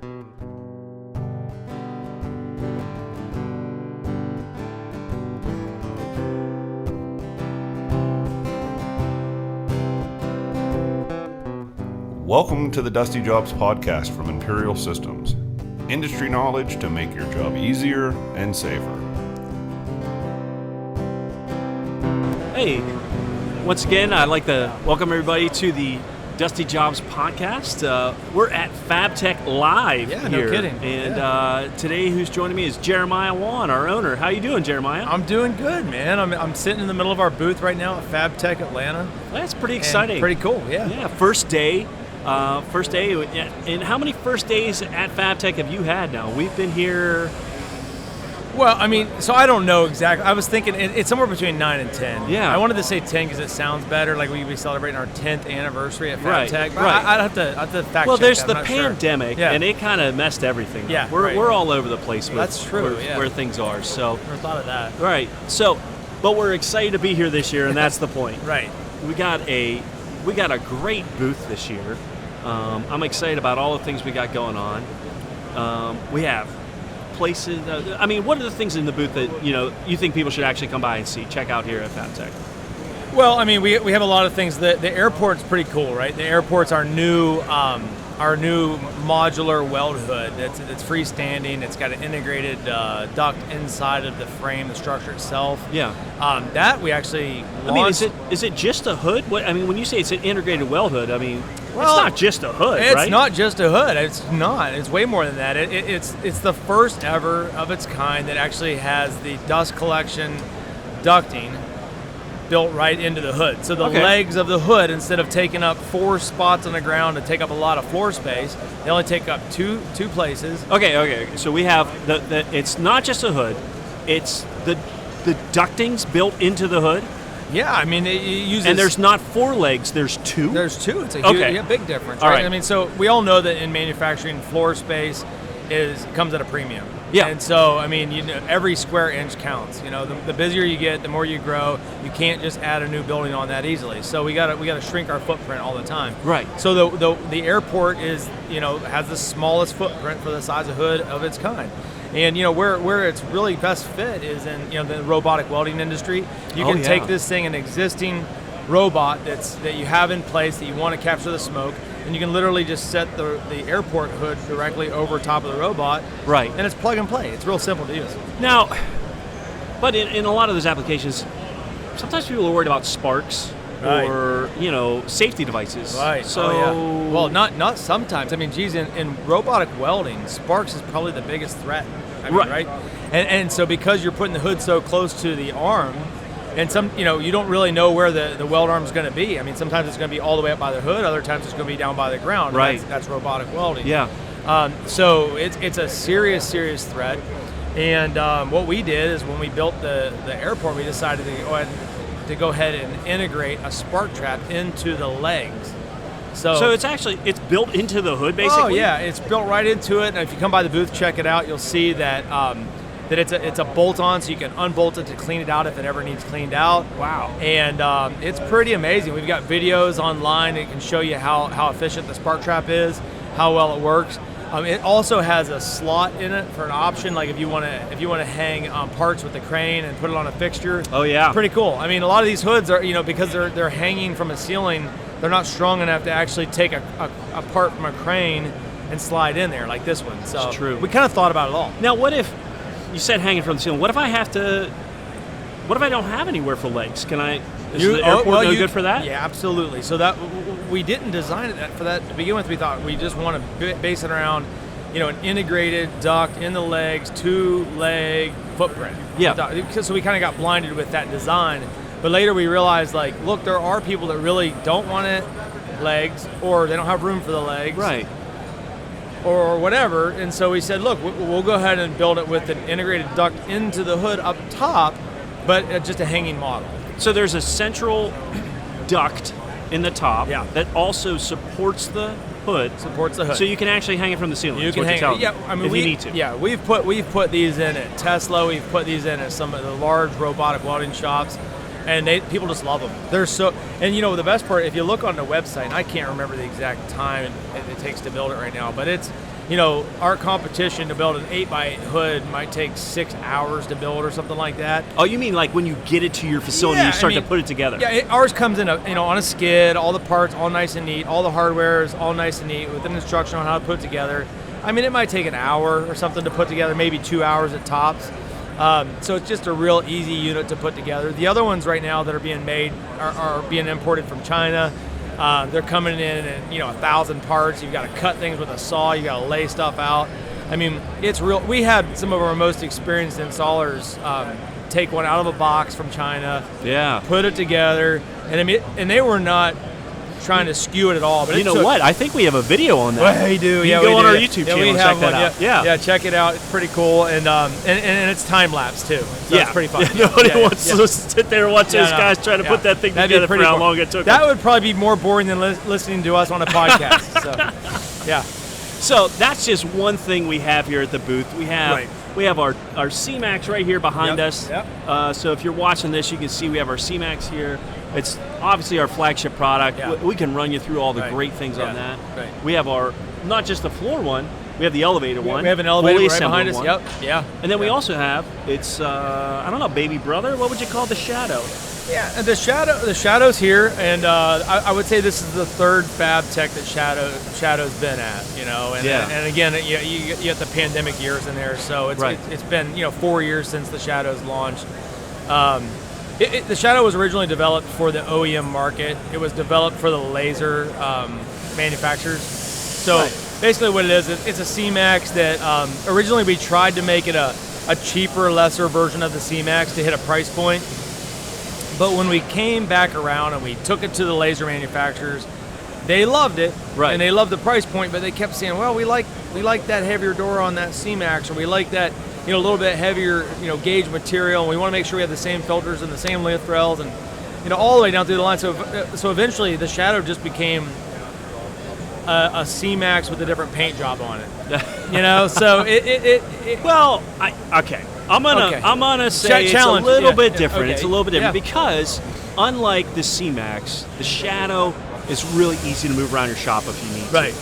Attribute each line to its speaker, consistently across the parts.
Speaker 1: Welcome to the Dusty Jobs podcast from Imperial Systems. Industry knowledge to make your job easier and safer.
Speaker 2: Hey, once again, I'd like to welcome everybody to the Dusty Jobs podcast. We're at Fabtech Live here.
Speaker 3: No kidding.
Speaker 2: And today who's joining me is Jeremiah Wann, our owner. How you doing, Jeremiah?
Speaker 3: I'm doing good, man. I'm sitting in the middle of our booth right now at Fabtech Atlanta.
Speaker 2: That's pretty exciting.
Speaker 3: Pretty cool, yeah.
Speaker 2: Yeah, first day. And how many first days at Fabtech have you had now? We've been here.
Speaker 3: Well, I mean, so I don't know exactly. I was thinking it's somewhere between 9 and 10.
Speaker 2: Yeah.
Speaker 3: I wanted to say 10 because it sounds better, like we'd be celebrating our 10th anniversary at Fabtech.
Speaker 2: Right.
Speaker 3: I'd have to fact check.
Speaker 2: Well, there's
Speaker 3: that.
Speaker 2: the
Speaker 3: I'm not sure.
Speaker 2: pandemic,
Speaker 3: Yeah.
Speaker 2: and it kind of messed everything up.
Speaker 3: Yeah,
Speaker 2: We're all over the place with
Speaker 3: That's true,
Speaker 2: where things are. So,
Speaker 3: Never thought of that.
Speaker 2: right. So, but we're excited to be here this year, and that's the point.
Speaker 3: Right.
Speaker 2: We got a great booth this year. I'm excited about all the things we got going on. We have places. What are the things in the booth that you think people should actually come by and see, check out here at Fabtech?
Speaker 3: Well, I mean, we have a lot of things. The airport's pretty cool, right? The airport's our new modular weld hood. It's freestanding. It's got an integrated duct inside of the frame, the structure itself.
Speaker 2: Yeah.
Speaker 3: That we actually launched.
Speaker 2: Is it just a hood? When you say it's an integrated weld hood,
Speaker 3: Well,
Speaker 2: it's not just a hood,
Speaker 3: it's
Speaker 2: right?
Speaker 3: It's not just a hood. It's not. It's way more than that. It's the first ever of its kind that actually has the dust collection ducting built right into the hood. So the legs of the hood, instead of taking up 4 spots on the ground to take up a lot of floor space, they only take up two places.
Speaker 2: Okay. So we have the it's not just a hood. It's the ducting's built into the hood.
Speaker 3: Yeah, I mean, it uses...
Speaker 2: And there's not 4 legs, there's 2?
Speaker 3: There's 2. It's a huge, big difference, right? I mean, so we all know that in manufacturing, floor space comes at a premium.
Speaker 2: Yeah.
Speaker 3: And so, I mean, every square inch counts. The busier you get, the more you grow. You can't just add a new building on that easily. So we gotta shrink our footprint all the time.
Speaker 2: Right.
Speaker 3: So the airport has the smallest footprint for the size of hood of its kind. And where it's really best fit is in the robotic welding industry. You can take this thing, an existing robot that you have in place that you want to capture the smoke, and you can literally just set the airport hood directly over top of the robot.
Speaker 2: Right.
Speaker 3: And it's plug and play. It's real simple to use.
Speaker 2: Now, but in a lot of those applications, sometimes people are worried about sparks.
Speaker 3: Right.
Speaker 2: Or safety devices.
Speaker 3: Right.
Speaker 2: So
Speaker 3: well, not sometimes. I mean, geez, in robotic welding, sparks is probably the biggest threat. Right. And so because you're putting the hood so close to the arm, and you don't really know where the weld arm is going to be. I mean, sometimes it's going to be all the way up by the hood. Other times it's going to be down by the ground.
Speaker 2: Right.
Speaker 3: That's robotic welding.
Speaker 2: Yeah.
Speaker 3: So it's a serious threat. And what we did is when we built the airport, we decided to go ahead and integrate a spark trap into the legs. So
Speaker 2: it's built into the hood, basically?
Speaker 3: Oh yeah, it's built right into it. And if you come by the booth, check it out, you'll see that it's a bolt-on, so you can unbolt it to clean it out if it ever needs cleaned out.
Speaker 2: Wow.
Speaker 3: And it's pretty amazing. We've got videos online that can show you how efficient the spark trap is, how well it works. It also has a slot in it for an option, like if you want to hang parts with the crane and put it on a fixture.
Speaker 2: Oh yeah,
Speaker 3: pretty cool. I mean, a lot of these hoods are because they're hanging from a ceiling, they're not strong enough to actually take a part from a crane and slide in there like this one. So
Speaker 2: it's true.
Speaker 3: We kind of thought about it all.
Speaker 2: Now, what if you said hanging from the ceiling? What if I don't have anywhere for legs? Can I? Is the airport no good for that?
Speaker 3: Yeah, absolutely. So that we didn't design it for that to begin with. We thought we just want to base it around, an integrated duct in the legs, 2-leg footprint.
Speaker 2: Yeah.
Speaker 3: So we kind of got blinded with that design, but later we realized, look, there are people that really don't want legs, or they don't have room for the legs.
Speaker 2: Right.
Speaker 3: Or whatever, and so we said, look, we'll go ahead and build it with an integrated duct into the hood up top, but just a hanging model.
Speaker 2: So there's a central duct in the top that also supports the hood. So you can actually hang it from the ceiling.
Speaker 3: You can hang it. Yeah, I mean,
Speaker 2: if you need to.
Speaker 3: Yeah, we've put these in at Tesla. We've put these in at some of the large robotic welding shops. and people just love them. They're so, and the best part, if you look on the website, and I can't remember the exact time it takes to build it right now, but it's, our competition to build an 8x8 hood might take 6 hours to build or something like that.
Speaker 2: Oh, you mean like when you get it to your facility, you start to put it together?
Speaker 3: Yeah, ours comes in on a skid, all the parts all nice and neat, all the hardware is all nice and neat with an instruction on how to put it together. I mean, it might take an hour or something to put together, maybe 2 hours at tops. So it's just a real easy unit to put together. The other ones right now that are being made are being imported from China. They're coming in 1,000 parts. You've got to cut things with a saw. You got to lay stuff out. I mean, it's real. We had some of our most experienced installers take one out of a box from China.
Speaker 2: Yeah.
Speaker 3: Put it together, and they were not trying to skew it at all. But
Speaker 2: you know what? I think we have a video on that.
Speaker 3: Well, we do.
Speaker 2: You can go on our YouTube channel and check that out.
Speaker 3: Yeah, check it out. It's pretty cool, and it's time lapse too. So it's pretty fun.
Speaker 2: Nobody wants to sit there and watch those guys trying to put that thing together for how long it took.
Speaker 3: That would probably be more boring than listening to us on a podcast. So, yeah.
Speaker 2: So that's just one thing we have here at the booth. We have our C-Max right here behind us.
Speaker 3: Yep.
Speaker 2: So if you're watching this, you can see we have our C-Max here. It's obviously our flagship product.
Speaker 3: Yeah.
Speaker 2: We can run you through all the great things on that.
Speaker 3: Right.
Speaker 2: We have not just the floor one, we have the elevated one.
Speaker 3: We have an elevated
Speaker 2: fully
Speaker 3: right behind us.
Speaker 2: one.
Speaker 3: Yep. Yeah.
Speaker 2: And then we also have, I don't know, baby brother? What would you call the Shadow?
Speaker 3: Yeah, and the Shadow's here, and I would say this is the third Fabtech that Shadow's been at, and again, you get the pandemic years in there, so it's been 4 years since the Shadow's launched. The Shadow was originally developed for the OEM market. It was developed for the laser manufacturers. So basically, what it is, it's a C-Max that originally we tried to make it a cheaper, lesser version of the C-Max to hit a price point. But when we came back around and we took it to the laser manufacturers, they loved it, and they loved the price point. But they kept saying, "Well, we like that heavier door on that C-Max, or we like that a little bit heavier gauge material, and we want to make sure we have the same filters and the same lift rails, and all the way down through the line." So eventually, the Shadow just became a C-Max with a different paint job on it. So
Speaker 2: okay. I'm gonna say it's a little bit different.
Speaker 3: Okay.
Speaker 2: It's a little bit different because unlike the C-Max, the Shadow is really easy to move around your shop if you need to.
Speaker 3: Right.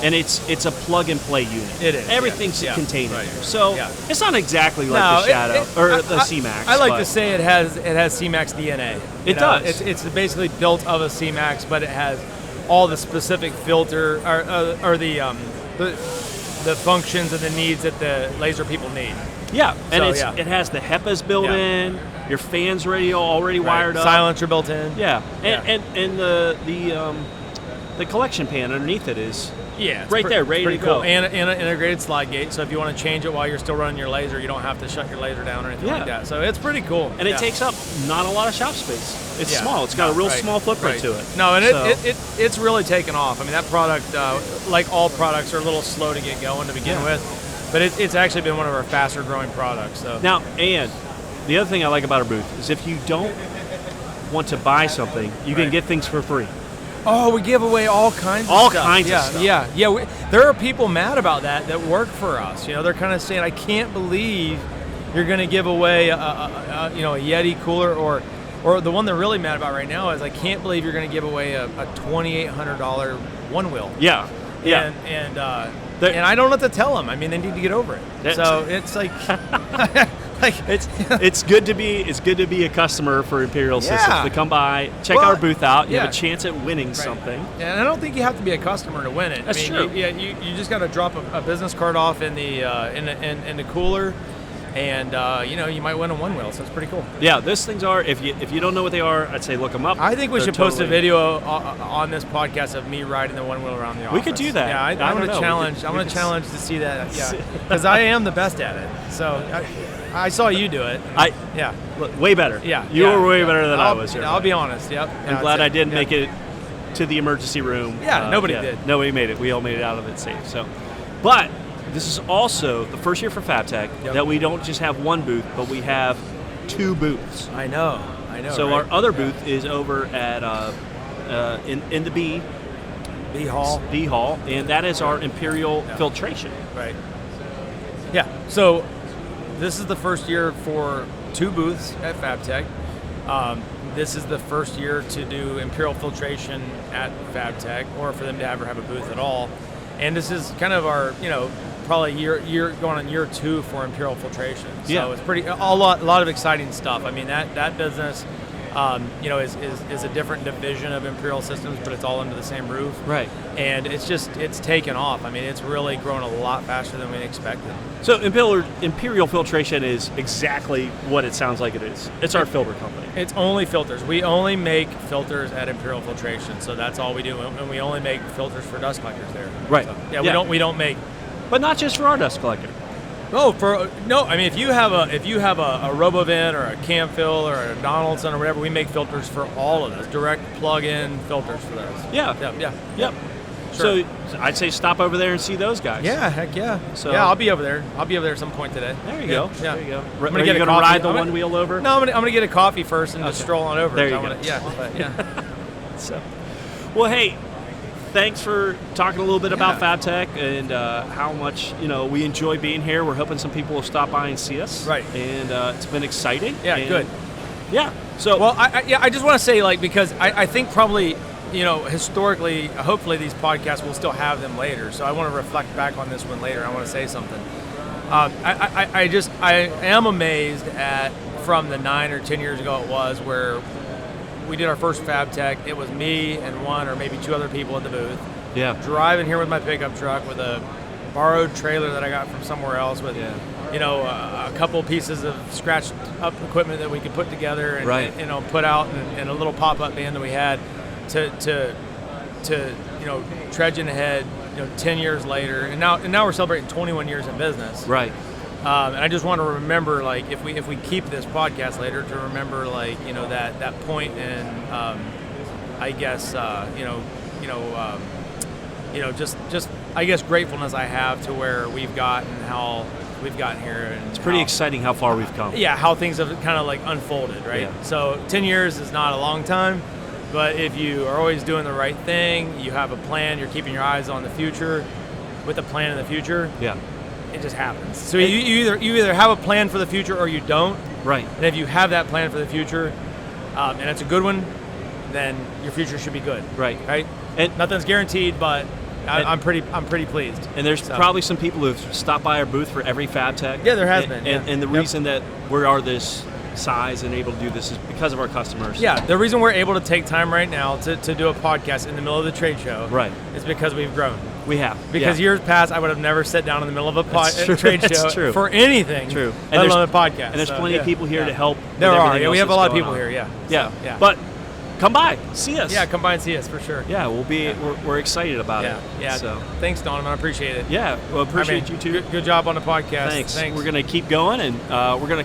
Speaker 2: And it's a plug and play unit.
Speaker 3: It is.
Speaker 2: Everything's contained in there.
Speaker 3: Right.
Speaker 2: So it's not exactly like the Shadow or the C-Max.
Speaker 3: I like to say it has C-Max DNA.
Speaker 2: It does.
Speaker 3: It's basically built of a C-Max, but it has all the specific filter or the functions and the needs that the laser people need.
Speaker 2: Yeah, and it has the HEPAs built in. Your fans already wired up.
Speaker 3: Silencer built in.
Speaker 2: Yeah, and the collection pan underneath it is right there, ready to go.
Speaker 3: And an integrated slide gate, so if you want to change it while you're still running your laser, you don't have to shut your laser down or anything like that. So it's pretty cool.
Speaker 2: And it takes up not a lot of shop space. It's small. It's got a real small footprint to it.
Speaker 3: No, and it's really taken off. I mean, that product, like all products, are a little slow to get going to begin with, but it's actually been one of our faster growing products. So
Speaker 2: now, and the other thing I like about our booth is if you don't want to buy something, you can get things for free.
Speaker 3: Oh, we give away all kinds of stuff.
Speaker 2: Of stuff.
Speaker 3: Yeah. There are people mad about that work for us. They're kind of saying, "I can't believe you're going to give away a Yeti cooler," or the one they're really mad about right now is, "I can't believe you're going to give away a $2,800 one wheel."
Speaker 2: Yeah.
Speaker 3: And I don't know what to tell them. I mean, they need to get over it. So it's like.
Speaker 2: It's good to be a customer for Imperial Systems, to come by, check our booth out. You have a chance at winning something.
Speaker 3: And I don't think you have to be a customer to win it.
Speaker 2: That's true.
Speaker 3: You just got to drop a business card off in the cooler, and you might win a one wheel. So it's pretty cool.
Speaker 2: Yeah, those things are. If you don't know what they are, I'd say look them up.
Speaker 3: I think we should post a video on this podcast of me riding the one wheel around the office.
Speaker 2: We could do that.
Speaker 3: Yeah, I'm going to challenge. I'm going to challenge to see that. Yeah, because I am the best at it. So. I saw you do it.
Speaker 2: Look, way better.
Speaker 3: Yeah,
Speaker 2: you were way better than I was here.
Speaker 3: I'll be honest. Yep.
Speaker 2: I'm glad I didn't make it to the emergency room.
Speaker 3: Yeah, nobody did.
Speaker 2: Nobody made it. We all made it out of it safe. So, but this is also the first year for Fabtech that we don't just have one booth, but we have two booths.
Speaker 3: I know.
Speaker 2: So our other booth is over at in the B
Speaker 3: Hall,
Speaker 2: and that is our Imperial filtration.
Speaker 3: Right. Yeah. So. This is the first year for two booths at Fabtech. This is the first year to do Imperial filtration at Fabtech, or for them to ever have a booth at all. And this is kind of our, probably year going on year 2 for Imperial filtration. So it's a lot of exciting stuff. I mean, that business, is a different division of Imperial Systems, but it's all under the same roof.
Speaker 2: Right.
Speaker 3: And it's taken off. I mean, it's really grown a lot faster than we expected.
Speaker 2: So Imperial Filtration is exactly what it sounds like it is. It's our filter company.
Speaker 3: It's only filters. We only make filters at Imperial Filtration, so that's all we do, and we only make filters for dust collectors there.
Speaker 2: Right.
Speaker 3: So, we don't make.
Speaker 2: But not just for our dust collector.
Speaker 3: I mean, if you have a RoboVent or a Camfill or a Donaldson or whatever, we make filters for all of those, direct plug-in filters for those.
Speaker 2: Yeah.
Speaker 3: Sure.
Speaker 2: So I'd say stop over there and see those guys.
Speaker 3: Yeah, heck yeah.
Speaker 2: So
Speaker 3: I'll be over there. I'll be over there at some point today.
Speaker 2: There you go.
Speaker 3: Yeah.
Speaker 2: There you go.
Speaker 3: I'm gonna
Speaker 2: ride the one wheel over.
Speaker 3: No, I'm gonna get a coffee first and just stroll on over.
Speaker 2: There you go.
Speaker 3: So,
Speaker 2: well, hey, thanks for talking a little bit about Fabtech and how much we enjoy being here. We're hoping some people will stop by and see us.
Speaker 3: Right.
Speaker 2: And it's been exciting.
Speaker 3: Yeah. Good.
Speaker 2: Yeah. So
Speaker 3: I just want to say, because I think probably, historically, hopefully these podcasts will still have them later. So I want to reflect back on this one later. I want to say something. I am amazed at, from the 9 or 10 years ago it was, where we did our first Fabtech. It was me and one or maybe 2 other people at the booth.
Speaker 2: Yeah.
Speaker 3: Driving here with my pickup truck with a borrowed trailer that I got from somewhere else with, a couple pieces of scratched up equipment that we could put together and, put out, and a little pop-up band that we had to trudging ahead, 10 years later, and now we're celebrating 21 years in business.
Speaker 2: Right.
Speaker 3: And I just want to remember, if we keep this podcast later, to remember, that point in, I guess, just I guess gratefulness I have to where we've gotten, how we've gotten here, and
Speaker 2: it's pretty exciting how far we've come.
Speaker 3: Yeah, how things have kind of unfolded, right?
Speaker 2: Yeah.
Speaker 3: So 10 years is not a long time, but if you are always doing the right thing, you have a plan, you're keeping your eyes on the future, with a plan in the future.
Speaker 2: Yeah.
Speaker 3: It just happens. So you either have a plan for the future or you don't.
Speaker 2: Right.
Speaker 3: And if you have that plan for the future, and it's a good one, then your future should be good.
Speaker 2: Right.
Speaker 3: Right. And nothing's guaranteed, but I'm pretty pleased.
Speaker 2: And there's probably some people who've stopped by our booth for every Fabtech.
Speaker 3: Yeah, there has been.
Speaker 2: And the reason that we are this size and able to do this is because of our customers.
Speaker 3: Yeah, the reason we're able to take time right now to do a podcast in the middle of the trade show,
Speaker 2: right,
Speaker 3: is because we've grown.
Speaker 2: We have.
Speaker 3: Because years past, I would have never sat down in the middle of a trade show for anything.
Speaker 2: True.
Speaker 3: Let alone a podcast.
Speaker 2: And there's plenty of people here to help.
Speaker 3: There are. Yeah, we have a lot of people here. Yeah.
Speaker 2: Yeah. But come by, see us.
Speaker 3: Yeah, come by and see us for sure.
Speaker 2: Yeah, we're excited about it.
Speaker 3: Yeah.
Speaker 2: So
Speaker 3: thanks, Donovan. I appreciate it.
Speaker 2: Yeah. Well, appreciate you too.
Speaker 3: Good job on the podcast.
Speaker 2: Thanks. We're gonna keep going, and we're gonna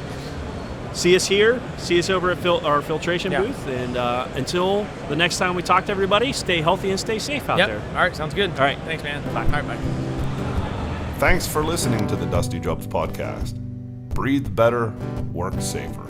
Speaker 2: see us here, see us over at our filtration booth, and until the next time we talk to everybody, stay healthy and stay safe out there.
Speaker 3: All right, sounds good.
Speaker 2: All right.
Speaker 3: Thanks, man.
Speaker 2: Bye.
Speaker 3: All right, bye.
Speaker 1: Thanks for listening to the Dusty Jobs podcast. Breathe better, work safer.